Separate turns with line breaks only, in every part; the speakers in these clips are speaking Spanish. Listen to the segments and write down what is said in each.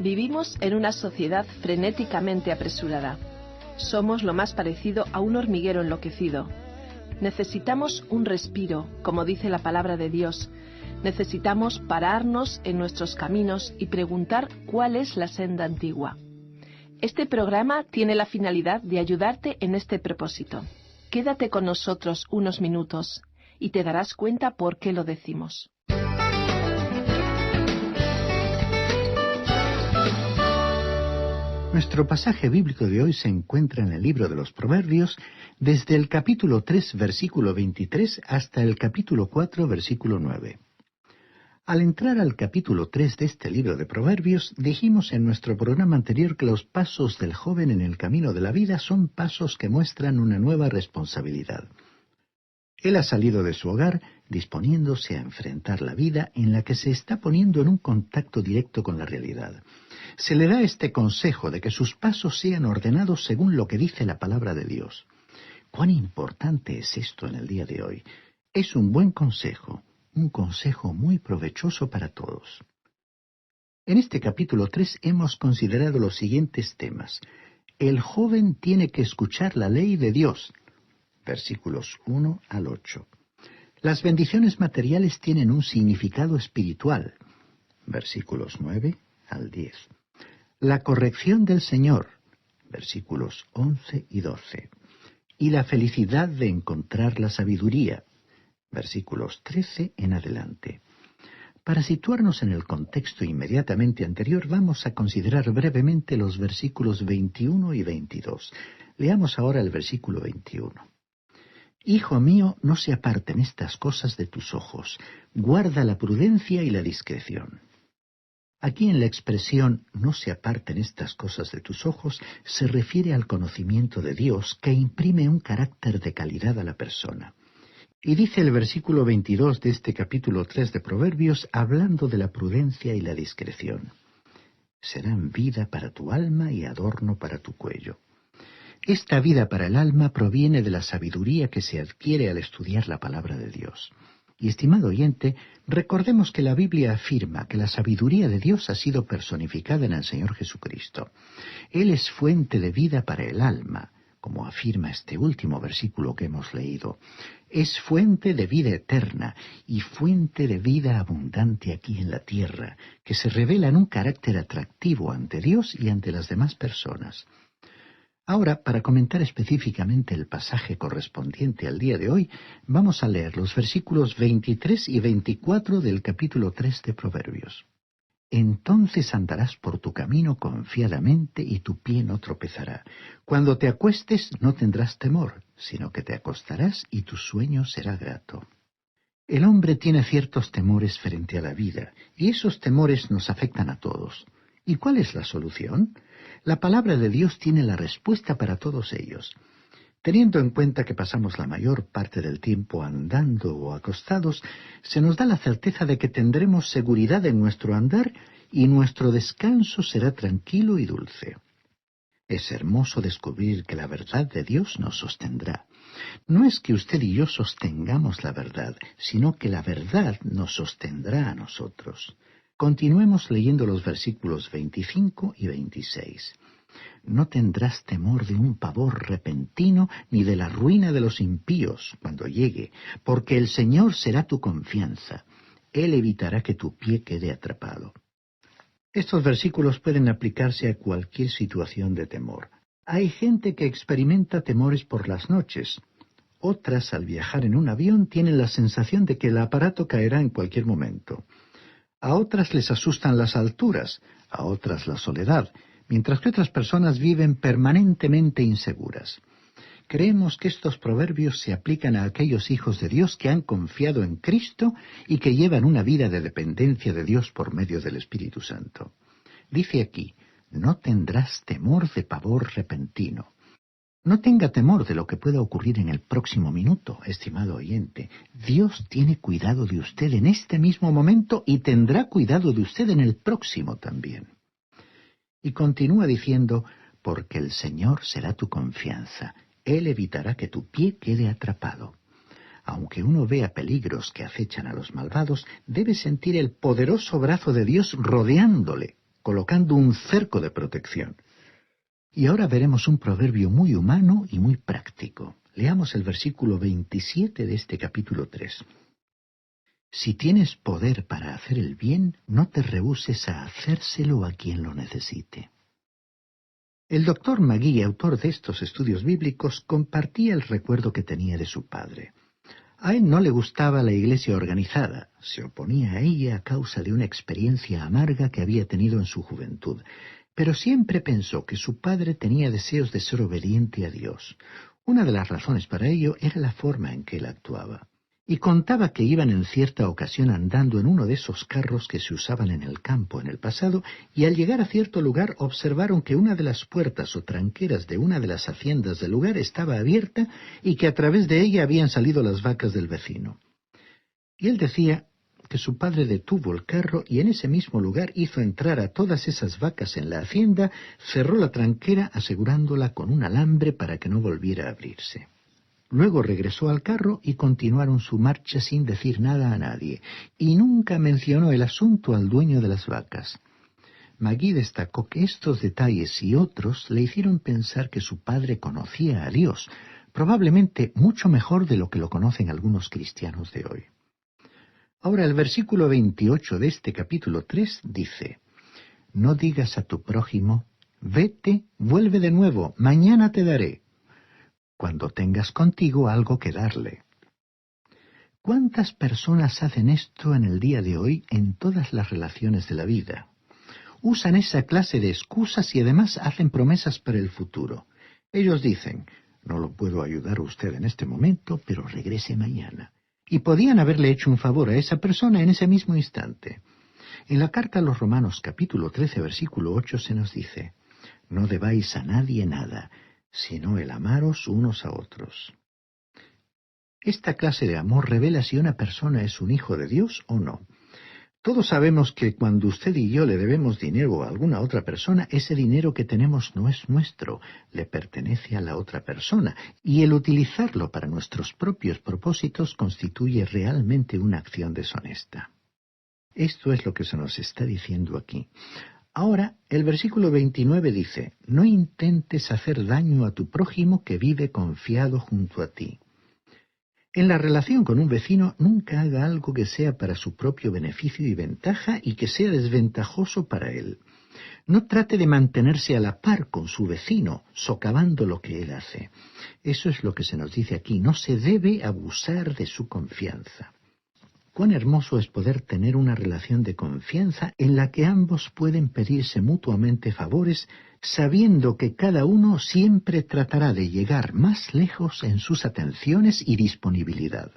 Vivimos en una sociedad frenéticamente apresurada. Somos lo más parecido a un hormiguero enloquecido. Necesitamos un respiro, como dice la palabra de Dios. Necesitamos pararnos en nuestros caminos y preguntar cuál es la senda antigua. Este programa tiene la finalidad de ayudarte en este propósito. Quédate con nosotros unos minutos y te darás cuenta por qué lo decimos.
Nuestro pasaje bíblico de hoy se encuentra en el libro de los Proverbios, desde el capítulo 3, versículo 23, hasta el capítulo 4, versículo 9. Al entrar al capítulo 3 de este libro de Proverbios, dijimos en nuestro programa anterior que los pasos del joven en el camino de la vida son pasos que muestran una nueva responsabilidad. Él ha salido de su hogar disponiéndose a enfrentar la vida en la que se está poniendo en un contacto directo con la realidad. Se le da este consejo de que sus pasos sean ordenados según lo que dice la palabra de Dios. ¿Cuán importante es esto en el día de hoy? Es un buen consejo, un consejo muy provechoso para todos. En este capítulo 3 hemos considerado los siguientes temas. El joven tiene que escuchar la ley de Dios. Versículos 1 al 8. Las bendiciones materiales tienen un significado espiritual. Versículos 9 al 10. La corrección del Señor. Versículos 11 y 12. Y la felicidad de encontrar la sabiduría. Versículos 13 en adelante. Para situarnos en el contexto inmediatamente anterior, vamos a considerar brevemente los versículos 21 y 22. Leamos ahora el versículo 21. Hijo mío, no se aparten estas cosas de tus ojos. Guarda la prudencia y la discreción. Aquí en la expresión no se aparten estas cosas de tus ojos se refiere al conocimiento de Dios que imprime un carácter de calidad a la persona. Y dice el versículo 22 de este capítulo 3 de Proverbios hablando de la prudencia y la discreción. Serán vida para tu alma y adorno para tu cuello. Esta vida para el alma proviene de la sabiduría que se adquiere al estudiar la palabra de Dios. Y estimado oyente, recordemos que la Biblia afirma que la sabiduría de Dios ha sido personificada en el Señor Jesucristo. Él es fuente de vida para el alma, como afirma este último versículo que hemos leído. Es fuente de vida eterna y fuente de vida abundante aquí en la tierra, que se revela en un carácter atractivo ante Dios y ante las demás personas. Ahora, para comentar específicamente el pasaje correspondiente al día de hoy, vamos a leer los versículos 23 y 24 del capítulo 3 de Proverbios. Entonces andarás por tu camino confiadamente y tu pie no tropezará. Cuando te acuestes no tendrás temor, sino que te acostarás y tu sueño será grato. El hombre tiene ciertos temores frente a la vida, y esos temores nos afectan a todos. ¿Y cuál es la solución? La palabra de Dios tiene la respuesta para todos ellos. Teniendo en cuenta que pasamos la mayor parte del tiempo andando o acostados, se nos da la certeza de que tendremos seguridad en nuestro andar y nuestro descanso será tranquilo y dulce. Es hermoso descubrir que la verdad de Dios nos sostendrá. No es que usted y yo sostengamos la verdad, sino que la verdad nos sostendrá a nosotros. Continuemos leyendo los versículos 25 y 26. No tendrás temor de un pavor repentino ni de la ruina de los impíos cuando llegue, porque el Señor será tu confianza. Él evitará que tu pie quede atrapado. Estos versículos pueden aplicarse a cualquier situación de temor. Hay gente que experimenta temores por las noches. Otras, al viajar en un avión, tienen la sensación de que el aparato caerá en cualquier momento. A otras les asustan las alturas, a otras la soledad, mientras que otras personas viven permanentemente inseguras. Creemos que estos proverbios se aplican a aquellos hijos de Dios que han confiado en Cristo y que llevan una vida de dependencia de Dios por medio del Espíritu Santo. Dice aquí, no tendrás temor de pavor repentino. No tenga temor de lo que pueda ocurrir en el próximo minuto, estimado oyente. Dios tiene cuidado de usted en este mismo momento y tendrá cuidado de usted en el próximo también. Y continúa diciendo, porque el Señor será tu confianza. Él evitará que tu pie quede atrapado. Aunque uno vea peligros que acechan a los malvados, debe sentir el poderoso brazo de Dios rodeándole, colocando un cerco de protección. Y ahora veremos un proverbio muy humano y muy práctico. Leamos el versículo 27 de este capítulo 3. Si tienes poder para hacer el bien, no te rehúses a hacérselo a quien lo necesite. El doctor Magui, autor de estos estudios bíblicos, compartía el recuerdo que tenía de su padre. A él no le gustaba la iglesia organizada, se oponía a ella a causa de una experiencia amarga que había tenido en su juventud, pero siempre pensó que su padre tenía deseos de ser obediente a Dios. Una de las razones para ello era la forma en que él actuaba. Y contaba que iban en cierta ocasión andando en uno de esos carros que se usaban en el campo en el pasado, y al llegar a cierto lugar observaron que una de las puertas o tranqueras de una de las haciendas del lugar estaba abierta y que a través de ella habían salido las vacas del vecino. Y él decía que su padre detuvo el carro y en ese mismo lugar hizo entrar a todas esas vacas en la hacienda, cerró la tranquera asegurándola con un alambre para que no volviera a abrirse. Luego regresó al carro y continuaron su marcha sin decir nada a nadie, y nunca mencionó el asunto al dueño de las vacas. Magui destacó que estos detalles y otros le hicieron pensar que su padre conocía a Dios, probablemente mucho mejor de lo que lo conocen algunos cristianos de hoy. Ahora el versículo 28 de este capítulo 3 dice: No digas a tu prójimo, vete, vuelve de nuevo, mañana te daré, cuando tengas contigo algo que darle. ¿Cuántas personas hacen esto en el día de hoy en todas las relaciones de la vida? Usan esa clase de excusas y además hacen promesas para el futuro. Ellos dicen: no lo puedo ayudar a usted en este momento, pero regrese mañana. Y podían haberle hecho un favor a esa persona en ese mismo instante. En la carta a los Romanos capítulo 13 versículo 8 se nos dice: No debáis a nadie nada, sino el amaros unos a otros. Esta clase de amor revela si una persona es un hijo de Dios o no. Todos sabemos que cuando usted y yo le debemos dinero a alguna otra persona, ese dinero que tenemos no es nuestro, le pertenece a la otra persona, y el utilizarlo para nuestros propios propósitos constituye realmente una acción deshonesta. Esto es lo que se nos está diciendo aquí. Ahora, el versículo 29 dice: No intentes hacer daño a tu prójimo que vive confiado junto a ti. En la relación con un vecino, nunca haga algo que sea para su propio beneficio y ventaja y que sea desventajoso para él. No trate de mantenerse a la par con su vecino, socavando lo que él hace. Eso es lo que se nos dice aquí: no se debe abusar de su confianza. Cuán hermoso es poder tener una relación de confianza en la que ambos pueden pedirse mutuamente favores, sabiendo que cada uno siempre tratará de llegar más lejos en sus atenciones y disponibilidad.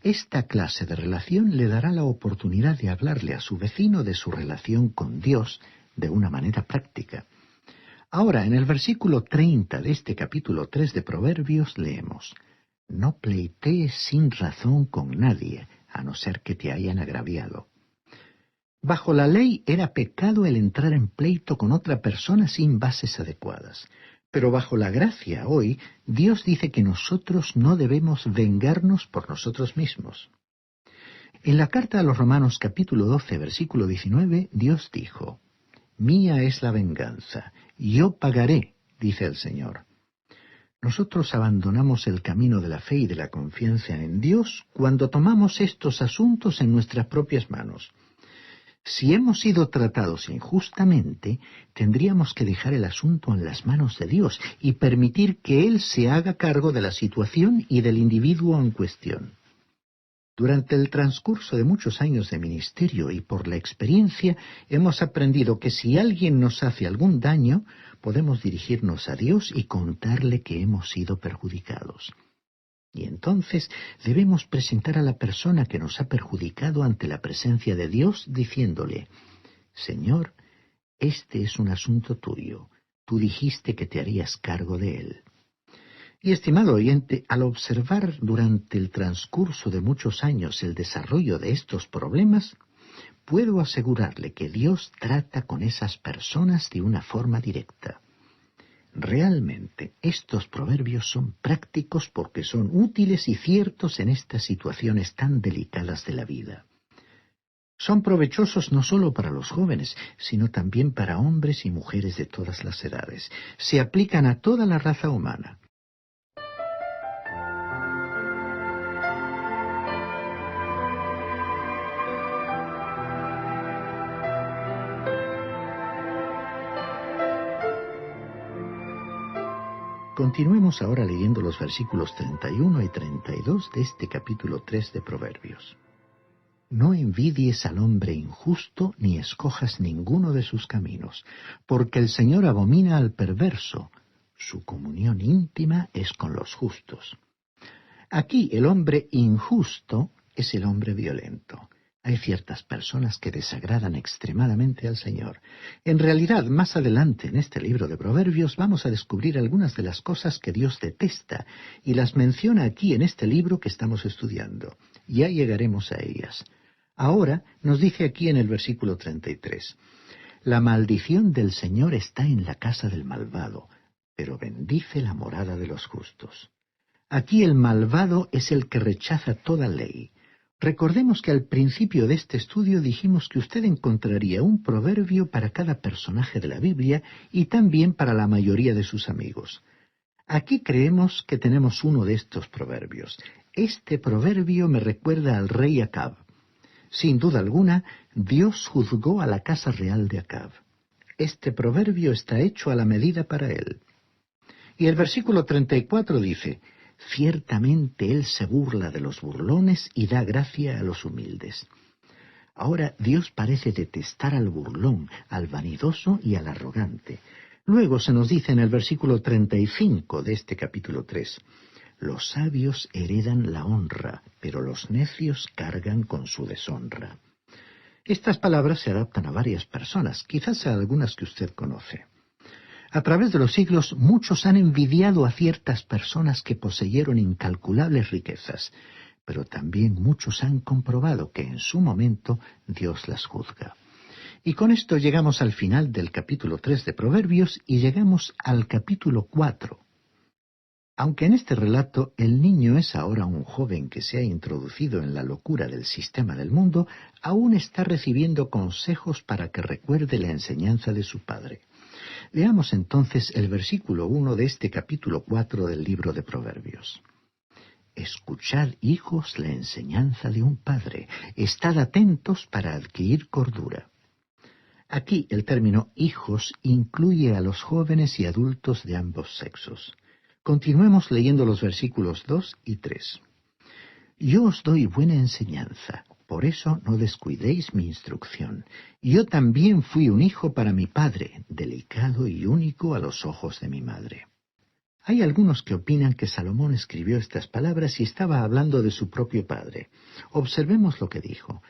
Esta clase de relación le dará la oportunidad de hablarle a su vecino de su relación con Dios de una manera práctica. Ahora, en el versículo 30 de este capítulo 3 de Proverbios leemos: No pleitees sin razón con nadie, a no ser que te hayan agraviado. Bajo la ley era pecado el entrar en pleito con otra persona sin bases adecuadas. Pero bajo la gracia hoy, Dios dice que nosotros no debemos vengarnos por nosotros mismos. En la carta a los Romanos capítulo 12, versículo 19, Dios dijo: Mía es la venganza, yo pagaré, dice el Señor. Nosotros abandonamos el camino de la fe y de la confianza en Dios cuando tomamos estos asuntos en nuestras propias manos. Si hemos sido tratados injustamente, tendríamos que dejar el asunto en las manos de Dios y permitir que Él se haga cargo de la situación y del individuo en cuestión. Durante el transcurso de muchos años de ministerio y por la experiencia, hemos aprendido que si alguien nos hace algún daño, podemos dirigirnos a Dios y contarle que hemos sido perjudicados. Y entonces debemos presentar a la persona que nos ha perjudicado ante la presencia de Dios, diciéndole: Señor, este es un asunto tuyo. Tú dijiste que te harías cargo de él. Y, estimado oyente, al observar durante el transcurso de muchos años el desarrollo de estos problemas, puedo asegurarle que Dios trata con esas personas de una forma directa. Realmente, estos proverbios son prácticos porque son útiles y ciertos en estas situaciones tan delicadas de la vida. Son provechosos no solo para los jóvenes, sino también para hombres y mujeres de todas las edades. Se aplican a toda la raza humana. Continuemos ahora leyendo los versículos 31 y 32 de este capítulo 3 de Proverbios. No envidies al hombre injusto, ni escojas ninguno de sus caminos, porque el Señor abomina al perverso. Su comunión íntima es con los justos. Aquí el hombre injusto es el hombre violento. Hay ciertas personas que desagradan extremadamente al Señor. En realidad, más adelante en este libro de Proverbios vamos a descubrir algunas de las cosas que Dios detesta, y las menciona aquí en este libro que estamos estudiando. Ya llegaremos a ellas. Ahora nos dice aquí en el versículo 33, la maldición del Señor está en la casa del malvado, pero bendice la morada de los justos. Aquí el malvado es el que rechaza toda ley. Recordemos que al principio de este estudio dijimos que usted encontraría un proverbio para cada personaje de la Biblia y también para la mayoría de sus amigos. Aquí creemos que tenemos uno de estos proverbios. Este proverbio me recuerda al rey Acab. Sin duda alguna, Dios juzgó a la casa real de Acab. Este proverbio está hecho a la medida para él. Y el versículo 34 dice, ciertamente Él se burla de los burlones y da gracia a los humildes. Ahora Dios parece detestar al burlón, al vanidoso y al arrogante. Luego se nos dice en el versículo 35 de este capítulo 3, los sabios heredan la honra, pero los necios cargan con su deshonra. Estas palabras se adaptan a varias personas, quizás a algunas que usted conoce. A través de los siglos, muchos han envidiado a ciertas personas que poseyeron incalculables riquezas, pero también muchos han comprobado que en su momento Dios las juzga. Y con esto llegamos al final del capítulo 3 de Proverbios y llegamos al capítulo 4. Aunque en este relato el niño es ahora un joven que se ha introducido en la locura del sistema del mundo, aún está recibiendo consejos para que recuerde la enseñanza de su padre. Leamos entonces el versículo 1 de este capítulo 4 del libro de Proverbios. Escuchad, hijos, la enseñanza de un padre. Estad atentos para adquirir cordura. Aquí el término hijos incluye a los jóvenes y adultos de ambos sexos. Continuemos leyendo los versículos 2 y 3. Yo os doy buena enseñanza, por eso no descuidéis mi instrucción. Yo también fui un hijo para mi padre, delicado y único a los ojos de mi madre. Hay algunos que opinan que Salomón escribió estas palabras y estaba hablando de su propio padre. Observemos lo que dijo.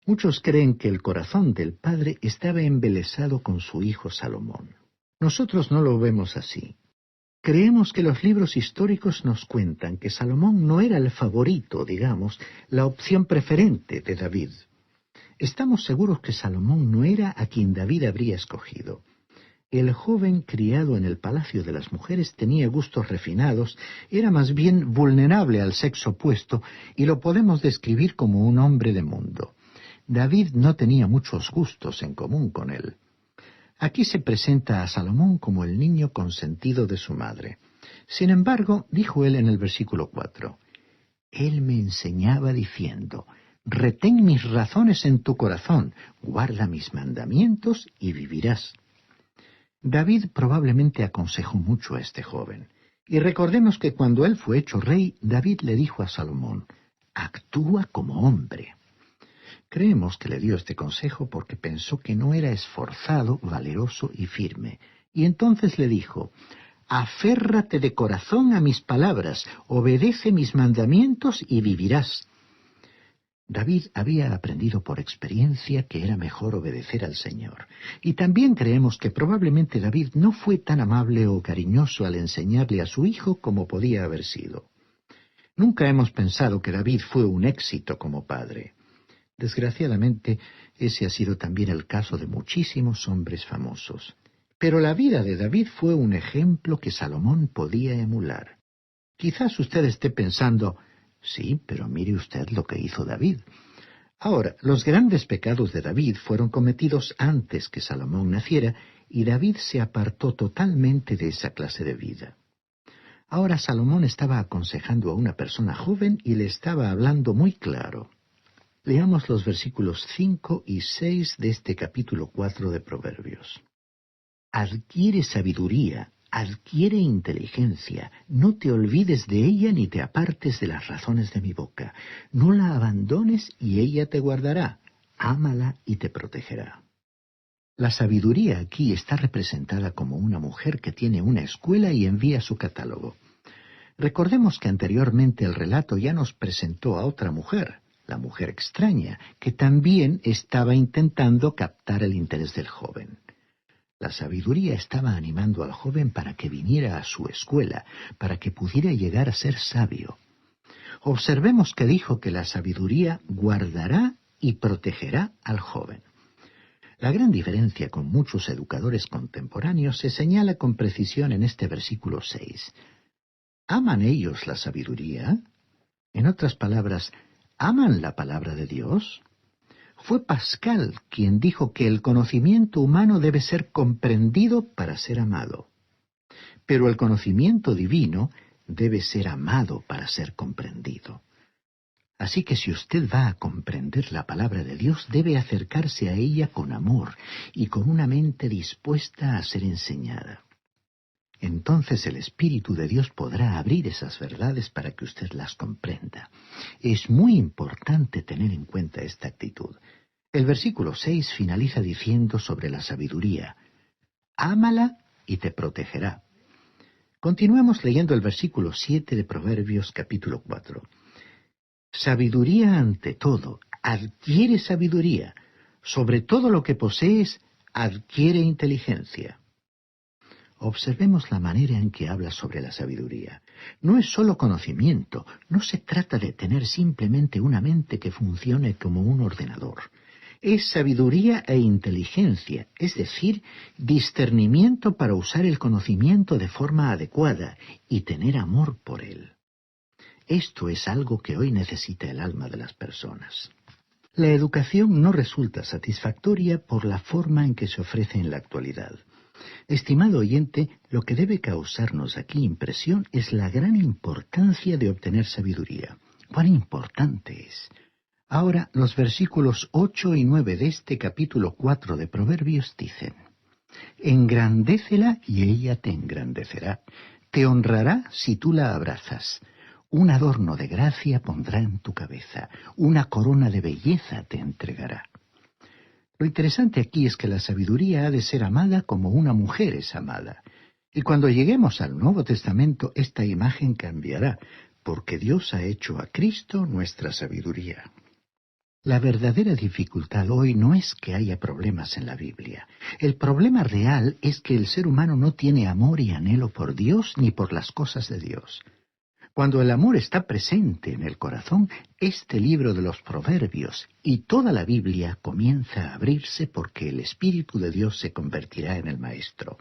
Muchos creen que el corazón del padre estaba embelesado con su hijo Salomón. Nosotros no lo vemos así. Creemos que los libros históricos nos cuentan que Salomón no era el favorito, digamos, la opción preferente de David. Estamos seguros que Salomón no era a quien David habría escogido. El joven criado en el palacio de las mujeres tenía gustos refinados, era más bien vulnerable al sexo opuesto y lo podemos describir como un hombre de mundo. David no tenía muchos gustos en común con él. Aquí se presenta a Salomón como el niño consentido de su madre. Sin embargo, dijo él en el versículo 4, Él me enseñaba diciendo, retén mis razones en tu corazón, guarda mis mandamientos y vivirás. David probablemente aconsejó mucho a este joven. Y recordemos que cuando él fue hecho rey, David le dijo a Salomón, actúa como hombre. Creemos que le dio este consejo porque pensó que no era esforzado, valeroso y firme. Y entonces le dijo, aférrate de corazón a mis palabras, obedece mis mandamientos y vivirás. David había aprendido por experiencia que era mejor obedecer al Señor. Y también creemos que probablemente David no fue tan amable o cariñoso al enseñarle a su hijo como podía haber sido. Nunca hemos pensado que David fue un éxito como padre. Desgraciadamente, ese ha sido también el caso de muchísimos hombres famosos. Pero la vida de David fue un ejemplo que Salomón podía emular. Quizás usted esté pensando, sí, pero mire usted lo que hizo David. Ahora, los grandes pecados de David fueron cometidos antes que Salomón naciera, y David se apartó totalmente de esa clase de vida. Ahora Salomón estaba aconsejando a una persona joven y le estaba hablando muy claro. Leamos los versículos 5 y 6 de este capítulo 4 de Proverbios. Adquiere sabiduría, adquiere inteligencia, no te olvides de ella ni te apartes de las razones de mi boca. No la abandones y ella te guardará, ámala y te protegerá. La sabiduría aquí está representada como una mujer que tiene una escuela y envía su catálogo. Recordemos que anteriormente el relato ya nos presentó a otra mujer, la mujer extraña, que también estaba intentando captar el interés del joven. La sabiduría estaba animando al joven para que viniera a su escuela, para que pudiera llegar a ser sabio. Observemos que dijo que la sabiduría guardará y protegerá al joven. La gran diferencia con muchos educadores contemporáneos se señala con precisión en este versículo 6. ¿Aman ellos la sabiduría? En otras palabras, ¿aman la palabra de Dios? Fue Pascal quien dijo que el conocimiento humano debe ser comprendido para ser amado. Pero el conocimiento divino debe ser amado para ser comprendido. Así que si usted va a comprender la palabra de Dios, debe acercarse a ella con amor y con una mente dispuesta a ser enseñada. Entonces el Espíritu de Dios podrá abrir esas verdades para que usted las comprenda. Es muy importante tener en cuenta esta actitud. El versículo 6 finaliza diciendo sobre la sabiduría: ámala y te protegerá. Continuemos leyendo el versículo 7 de Proverbios capítulo 4. Sabiduría ante todo, adquiere sabiduría. Sobre todo lo que posees, adquiere inteligencia. Observemos la manera en que habla sobre la sabiduría. No es solo conocimiento, no se trata de tener simplemente una mente que funcione como un ordenador. Es sabiduría e inteligencia, es decir, discernimiento para usar el conocimiento de forma adecuada y tener amor por él. Esto es algo que hoy necesita el alma de las personas. La educación no resulta satisfactoria por la forma en que se ofrece en la actualidad. Estimado oyente, lo que debe causarnos aquí impresión es la gran importancia de obtener sabiduría. ¡Cuán importante es! Ahora, los versículos 8 y 9 de este capítulo 4 de Proverbios dicen: engrandécela y ella te engrandecerá. Te honrará si tú la abrazas. Un adorno de gracia pondrá en tu cabeza. Una corona de belleza te entregará. Lo interesante aquí es que la sabiduría ha de ser amada como una mujer es amada. Y cuando lleguemos al Nuevo Testamento, esta imagen cambiará, porque Dios ha hecho a Cristo nuestra sabiduría. La verdadera dificultad hoy no es que haya problemas en la Biblia. El problema real es que el ser humano no tiene amor y anhelo por Dios ni por las cosas de Dios. Cuando el amor está presente en el corazón, este libro de los Proverbios y toda la Biblia comienza a abrirse porque el Espíritu de Dios se convertirá en el Maestro.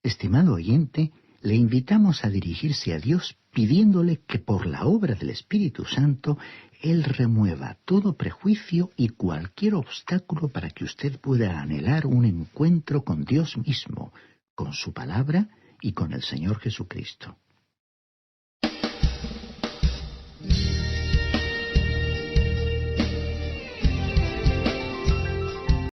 Estimado oyente, le invitamos a dirigirse a Dios pidiéndole que por la obra del Espíritu Santo, Él remueva todo prejuicio y cualquier obstáculo para que usted pueda anhelar un encuentro con Dios mismo, con su palabra y con el Señor Jesucristo.